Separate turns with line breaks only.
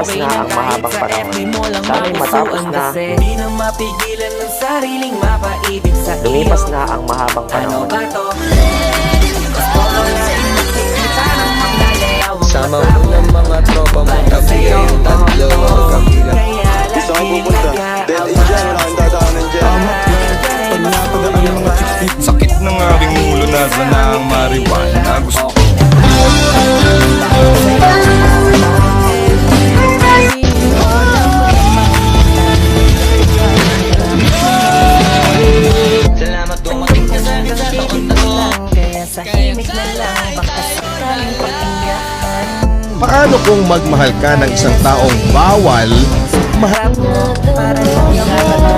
Lumipas na ang mahabang panahon. Sana'y matapos na.
Di na mapigilan ng sariling mapaibig sa iyo.
Lumipas na ang mahabang
Ano
panahon.
ba to? Gusto ko lang makikita ng maglalayawang
Sama mo ng mga tropa mo, tabi kayong tatlo, magkabilang.
Kaya
Gusto ko
lagi
pupunta. Dead end dyan, wala kang dadaanan dyan.
Sakit ng aking ulo, nasa na ang marijuana. Gusto ko
Salamat dumating ka sa akin sa taon na to. Kaya sa himig na lang baka sakaling pakinggan.
Paano kung magmahal ka ng isang taong bawal mahal?
Para lang